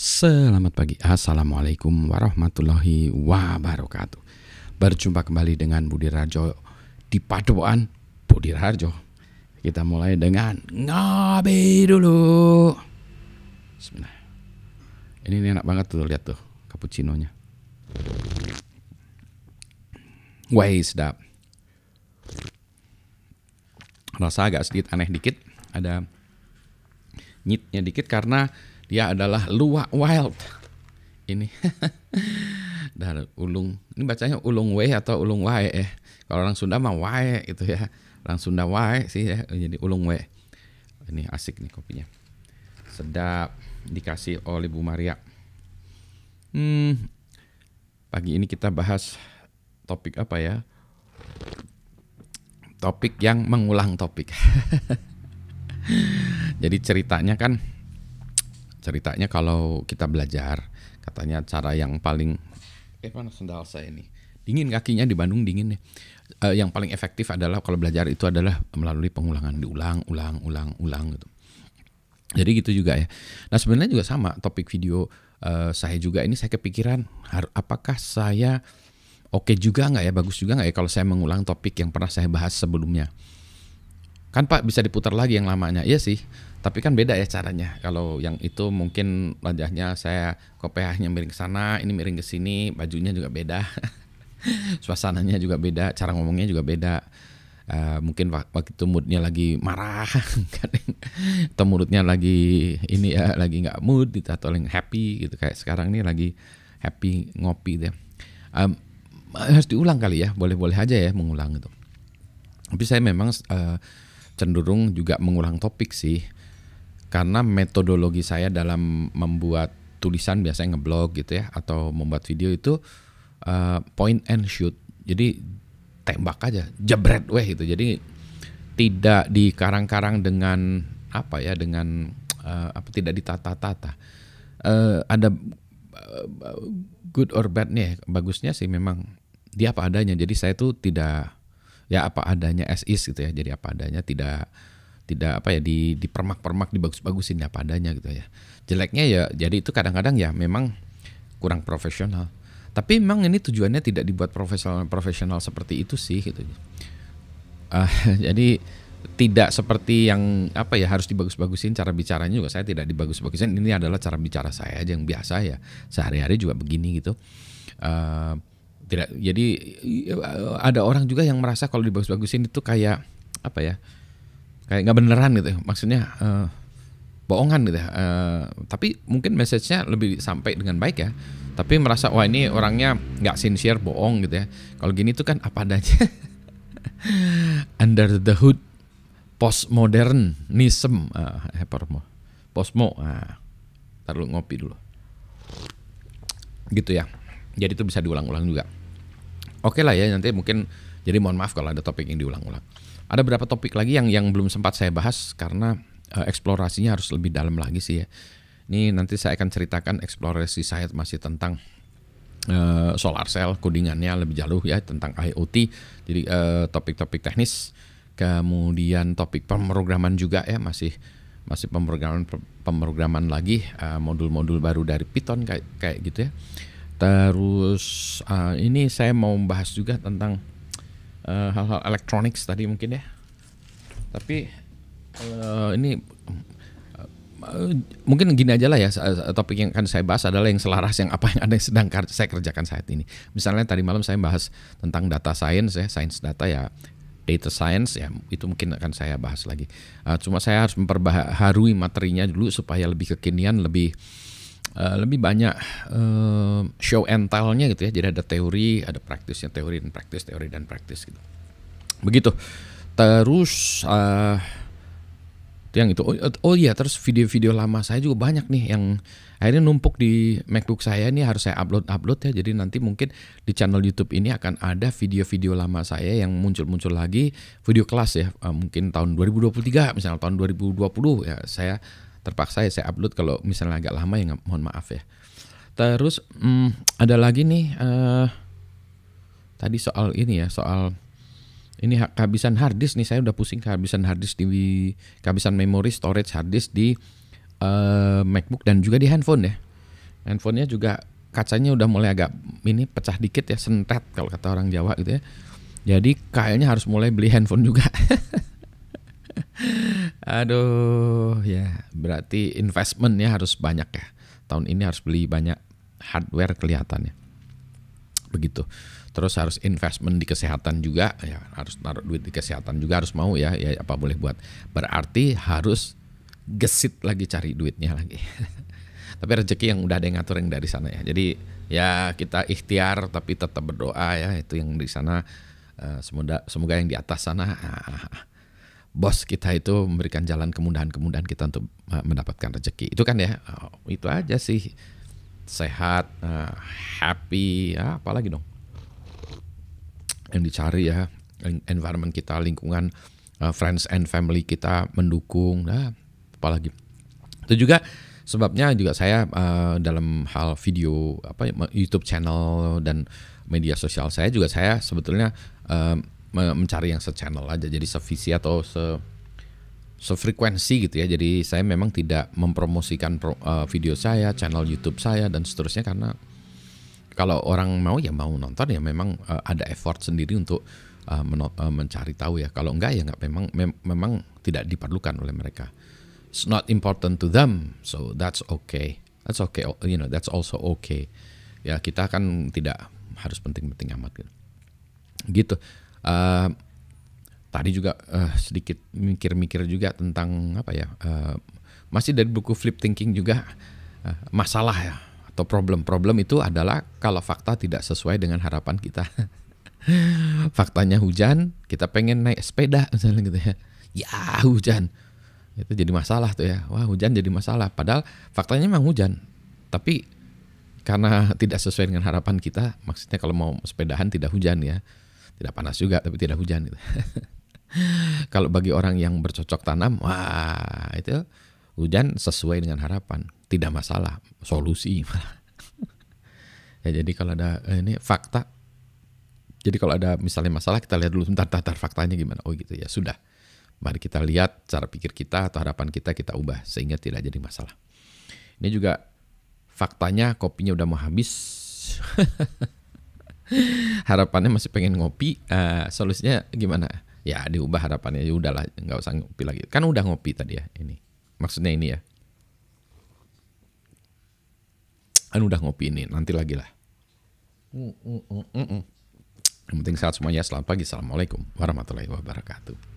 Selamat pagi, Assalamualaikum warahmatullahi wabarakatuh. Berjumpa kembali dengan Budi Raharjo di Paduan Budi Raharjo. Kita mulai dengan ngopi dulu. Bismillah. Ini enak banget tuh, lihat tuh cappuccino-nya. Wah, sedap. Rasa agak sedikit aneh dikit, ada nyitnya dikit karena dia adalah luwak wild. Ini dan ulung. Ini bacanya ulung we atau ulung wae ya. Kalau orang Sunda mah wae gitu ya. Orang Sunda wae sih ya. Jadi ulung we. Ini asik nih kopinya. Sedap, dikasih oleh Bu Maria. Pagi ini kita bahas topik apa ya? Topik yang mengulang topik. Jadi ceritanya kalau kita belajar, katanya cara yang paling mana sendal saya ini dingin, kakinya di Bandung dingin nih. Yang paling efektif adalah kalau belajar itu adalah melalui pengulangan, diulang gitu. Jadi gitu juga ya. Nah sebenarnya juga sama topik video saya juga ini, saya kepikiran apakah saya oke juga nggak ya, bagus juga nggak ya kalau saya mengulang topik yang pernah saya bahas sebelumnya. Kan Pak bisa diputar lagi yang lamanya, iya sih. Tapi kan beda ya caranya. Kalau yang itu mungkin wajahnya saya kopiahnya miring ke sana, ini miring ke sini, bajunya juga beda. Suasananya juga beda, cara ngomongnya juga beda. Mungkin waktu itu moodnya lagi marah, atau moodnya lagi ini ya, lagi nggak mood gitu, atau lagi happy gitu. Kayak sekarang ini lagi happy ngopi deh. Harus diulang kali ya, boleh-boleh aja ya mengulang gitu. Tapi saya memang cenderung juga mengulang topik sih. Karena metodologi saya dalam membuat tulisan, biasanya ngeblog gitu ya, atau membuat video itu point and shoot. Jadi tembak aja, jebret weh gitu. Jadi tidak dikarang-karang dengan apa ya, dengan tidak ditata-tata. Ada good or bad nih, bagusnya sih memang dia apa adanya. Jadi saya tuh tidak ya apa adanya, as is gitu ya. Jadi apa adanya, tidak apa ya dipermak-permak, dibagus-bagusin apa adanya gitu ya. Jeleknya ya jadi itu kadang-kadang ya memang kurang profesional. Tapi memang ini tujuannya tidak dibuat profesional seperti itu sih gitu. Jadi tidak seperti yang apa ya harus dibagus-bagusin, cara bicaranya juga saya tidak dibagus-bagusin. Ini adalah cara bicara saya aja yang biasa ya. Sehari-hari juga begini gitu. Tidak, jadi ada orang juga yang merasa kalau dibagus-bagusin itu kayak apa ya? Kayak nggak beneran gitu, maksudnya bohongan gitu. Tapi mungkin message-nya lebih sampai dengan baik ya. Tapi merasa wah ini orangnya nggak sincere, bohong gitu ya. Kalau gini tuh kan apa adanya. Under the hood, postmodernism, postmo. Taruh ngopi dulu. Gitu ya. Jadi itu bisa diulang-ulang juga. Oke lah ya, nanti mungkin jadi mohon maaf kalau ada topik yang diulang-ulang. Ada beberapa topik lagi yang belum sempat saya bahas karena eksplorasinya harus lebih dalam lagi sih ya. Ini nanti saya akan ceritakan eksplorasi saya masih tentang solar cell, codingannya lebih jauh ya, tentang IoT. Jadi topik-topik teknis, kemudian topik pemrograman juga ya, masih pemrograman lagi, modul-modul baru dari Python kayak gitu ya. Terus ini saya mau bahas juga tentang hal-hal elektronik tadi mungkin ya. Tapi ini mungkin gini aja lah ya, topik yang akan saya bahas adalah yang selaras yang apa yang ada yang sedang saya kerjakan saat ini. Misalnya tadi malam saya bahas tentang data science ya, science data ya, data science ya, itu mungkin akan saya bahas lagi. Cuma saya harus memperbaharui materinya dulu supaya lebih kekinian, lebih banyak show and tell-nya gitu ya. Jadi ada teori, ada praktisnya, teori dan praktis gitu. Begitu. Terus yang itu oh iya, terus video-video lama saya juga banyak nih yang akhirnya numpuk di MacBook saya. Ini harus saya upload ya. Jadi nanti mungkin di channel YouTube ini akan ada video-video lama saya yang muncul lagi, video kelas ya. Mungkin tahun 2023, misalnya tahun 2020 ya, saya terpaksa ya saya upload. Kalau misalnya agak lama ya mohon maaf ya. Terus ada lagi nih tadi soal ini ya, soal ini kehabisan hard disk nih. Saya udah pusing kehabisan hard disk, kehabisan memori storage hard disk di MacBook dan juga di handphone ya. Handphonenya juga kacanya udah mulai agak ini pecah dikit ya, sentet kalau kata orang Jawa gitu ya. Jadi kayaknya harus mulai beli handphone juga. Aduh ya, berarti investmentnya harus banyak ya. Tahun ini harus beli banyak hardware kelihatannya. Begitu. Terus harus investment di kesehatan juga ya, harus naruh duit di kesehatan juga harus mau ya, ya apa boleh buat. Berarti harus gesit lagi cari duitnya lagi. Tapi rezeki yang udah ada yang ngatur yang dari sana ya. Jadi ya kita ikhtiar tapi tetap berdoa ya, itu yang di sana. Semoga yang di atas sana bos kita itu memberikan jalan kemudahan-kemudahan kita untuk mendapatkan rezeki. Itu kan ya, itu aja sih. Sehat, happy, ya apalagi dong yang dicari ya, environment kita, lingkungan, friends and family kita mendukung, nah apalagi. Itu juga sebabnya juga saya dalam hal video YouTube channel dan media sosial saya juga saya sebetulnya mencari yang se-channel aja, jadi sevisi atau sefrekuensi gitu ya. Jadi saya memang tidak mempromosikan video saya, channel YouTube saya dan seterusnya, karena kalau orang mau ya mau nonton ya memang ada effort sendiri untuk mencari tahu ya. Kalau enggak ya enggak, memang tidak diperlukan oleh mereka. It's not important to them, so that's okay. That's okay, that's also okay. Ya kita kan tidak harus penting-penting amat gitu. Tadi juga sedikit mikir-mikir juga tentang apa ya, masih dari buku Flip Thinking juga, masalah ya atau problem itu adalah kalau fakta tidak sesuai dengan harapan kita. Faktanya hujan, kita pengen naik sepeda misalnya gitu ya. Ya hujan, itu jadi masalah tuh ya. Wah hujan jadi masalah, padahal faktanya memang hujan, tapi karena tidak sesuai dengan harapan kita, maksudnya kalau mau sepedahan tidak hujan ya, tidak panas juga tapi tidak hujan gitu. Kalau bagi orang yang bercocok tanam, wah itu hujan sesuai dengan harapan, tidak masalah, solusi. Ya jadi kalau ada ini fakta, jadi kalau ada misalnya masalah kita lihat dulu bentar faktanya gimana. Oh gitu ya, sudah. Mari kita lihat cara pikir kita atau harapan kita ubah sehingga tidak jadi masalah. Ini juga faktanya kopinya udah mau habis. Harapannya masih pengen ngopi, solusinya gimana? Ya diubah harapannya, ya udahlah nggak usah ngopi lagi. Kan udah ngopi tadi ya ini. Maksudnya ini ya. Kan udah ngopi ini, nanti lagi lah. Yang penting sehat semuanya. Selamat pagi. Assalamualaikum warahmatullahi wabarakatuh.